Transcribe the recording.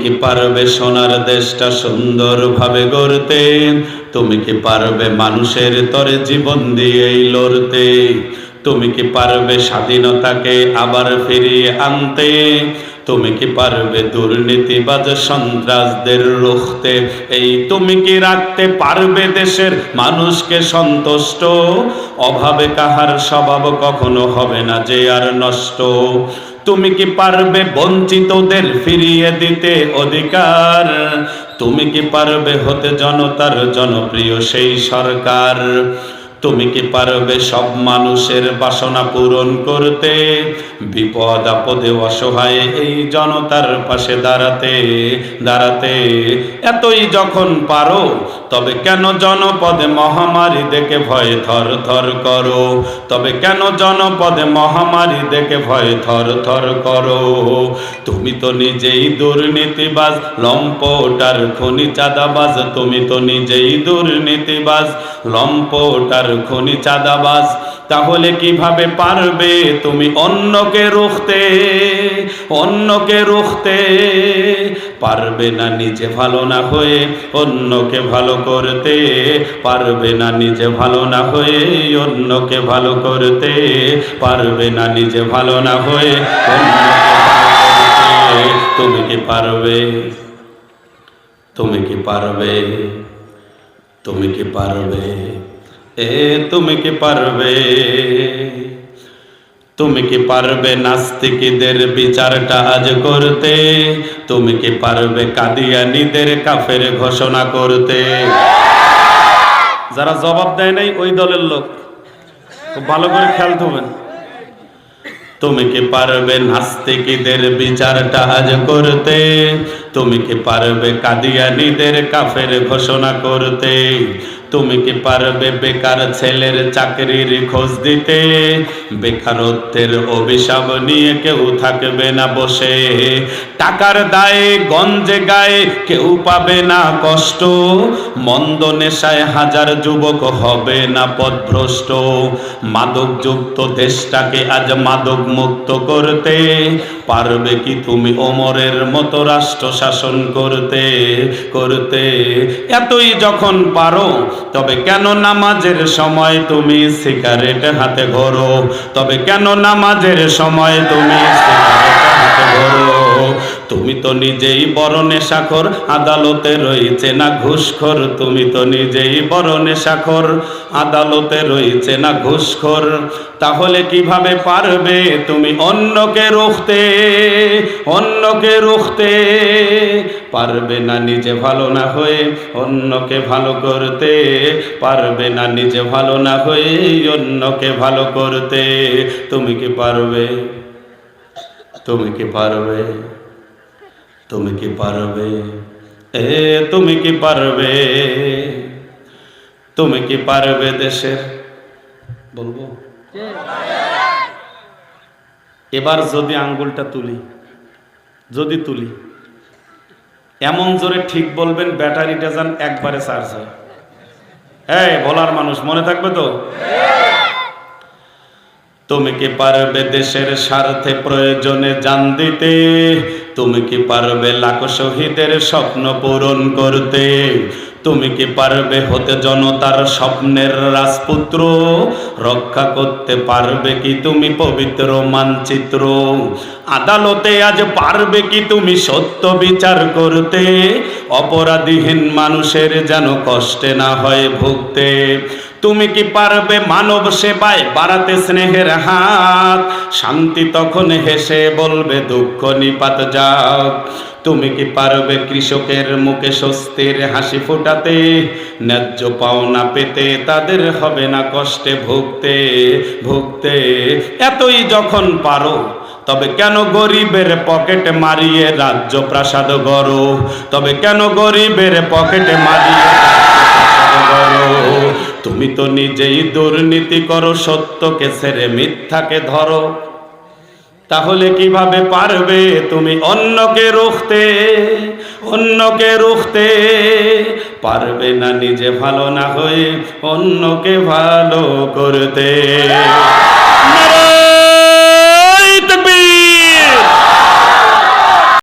কি পারবে সোনার দেশটা সুন্দরভাবে গড়তে? তুমি কি পারবে মানুষের তরে জীবন দিয়েই লড়তে? তুমি কি পারবে স্বাধীনতাকে আবার ফিরিয়ে আনতে? তুমি কি পারবে দুর্নীতিবাজ সন্ত্রাসদের রুখতে? এই তুমি কি রাখতে পারবে দেশের মানুষকে সন্তুষ্ট? অভাবে কাহার স্বভাব কখনো হবে না যে আর নষ্ট। তুমি কি পারবে বঞ্চিতদের ফিরিয়ে দিতে অধিকার? তুমি কি পারবে হতে জনতার জনপ্রিয় সেই সরকার? তুমি কি পারবে সব মানুষের বাসনা পূরণ করতে? বিপদ আপদে অসহায় এই জনতার পাশে দাঁড়াতে দাঁড়াতে? এতই যখন পারো তবে কেন জনপদে মহামারী দেখে ভয়ে থর থর করো? তবে কেন জনপদে মহামারী দেখে ভয়ে থর থর করো? তুমি তো নিজেই দুর্নীতিবাজ, লম্পট আর খনি চাঁদাবাজ। তুমি তো নিজেই দুর্নীতিবাজ, লম্পট আর খনি চাঁদাবাজ। তাহলে কিভাবে পারবে তুমি অন্যকে রুখতে? অন্যকে রুখতে পারবে না নিজে ভালো না হয়ে অন্যকে ভালো করতে? পারবে না নিজে ভালো না হয়ে অন্যকে ভালো করতে? পারবে না নিজে ভালো না হয়ে অন্যকে ভালো করতে? তুমি কি পারবে? তুমি কি পারবে? তুমি কি পারবে? তুমি কি পারবে? তুমি কি পারবে নাস্তিকদের বিচারটা আজ করতে? তুমি কি পারবে কাদিয়ানীদের কাফের ঘোষণা করতে? যারা জবাব দেয় নাই ওই দলের লোক, খুব ভালো করে খেয়াল করবেন। তুমি কি পারবে নাস্তিকদের বিচারটা আজ করতে? তুমি কি পারবে কাদিয়ানীদের কাফের ঘোষণা করতে? তুমি কি পারবে বেকার ছেলের চাকরির খোঁজ দিতে? বেকারত্বের অভিশাপ নিয়ে কেউ থাকবে না বসে। টাকার দায়ে গঞ্জে গায়ে কেউ পাবে না কষ্ট। মন্দ নেশায় হাজার যুবক হবে না পথভ্রষ্ট। মাদকযুক্ত দেশটাকে আজ মাদক মুক্ত করতে? পারবে কি তুমি ওমরের মতো রাষ্ট্র শাসন করতে করতে? এতই যখন পারো তবে কেন নামাজের সময় তুমি সিগারেট হাতে ঘোরো? তবে কেন নামাজের সময় তুমি সিগারেট হাতে ঘোরো? তুমি তো নিজেই বড় নেশাখোর, আদালতে রয়েছে না ঘুষখোর। তুমি তো নিজেই বড় নেশাখোর, আদালতে রয়েছে না ঘুষখোর। তাহলে কিভাবে পারবে তুমি অন্যকে রুখতে? অন্যকে রুখতে পারবে না নিজে ভালো না হয়ে অন্যকে ভালো করতে? পারবে না নিজে ভালো না হয়ে অন্যকে ভালো করতে? তুমি কি পারবে? তুমি কি পারবে? তুমি কি পারবে? তুমি কি পারবে? তুমি কি পারবে দেশের? বলবো এবার যদি আঙ্গুলটা তুলি, যদি তুলি এমন জোরে ঠিক বলবেন ব্যাটারিটা যেন একবারে চার্জ হয়। বলার মানুষ মনে থাকবে তো? তুমি কি পারবে দেশের স্বার্থে প্রয়োজনে জান দিতে? তুমি কি পারবে লাখ শহীদের স্বপ্ন পূরণ করতে? তুমি কি পারবে হতে জনতার স্বপ্নের রাজপুত্র? রক্ষা করতে পারবে কি তুমি পবিত্র মানচিত্র? আদালতে আজ পারবে কি তুমি সত্য বিচার করতে? অপরাধীহীন মানুষের যেন কষ্টে না হয় ভুগতে? তুমি কি পারবে মানব সেবায় বাড়াতে স্নেহের হাত? শান্তি তখন হেসে বলবে দুঃখ নিপাত যাক। তুমি কি পারবে কৃষকের মুখে স্বস্তির হাসি ফোটাতে? ন্যায্য পাওনা পেতে তাদের হবে না কষ্টে ভুগতে ভুগতে? এতই যখন পারো তবে কেন গরিবের পকেট মারিয়ে রাজ্য প্রাসাদ গড়ো? তবে কেন গরিবের পকেট মারিয়ে গড়ো? তুমি তো নিজেই দুর্নীতি করো, সত্যকে ছেড়ে মিথ্যাকে ধরো। তাহলে কিভাবে পারবে তুমি অন্যকে রুখতে? অন্যকে রুখতে পারবে না নিজে ভালো না হয়ে অন্যকে ভালো করতে।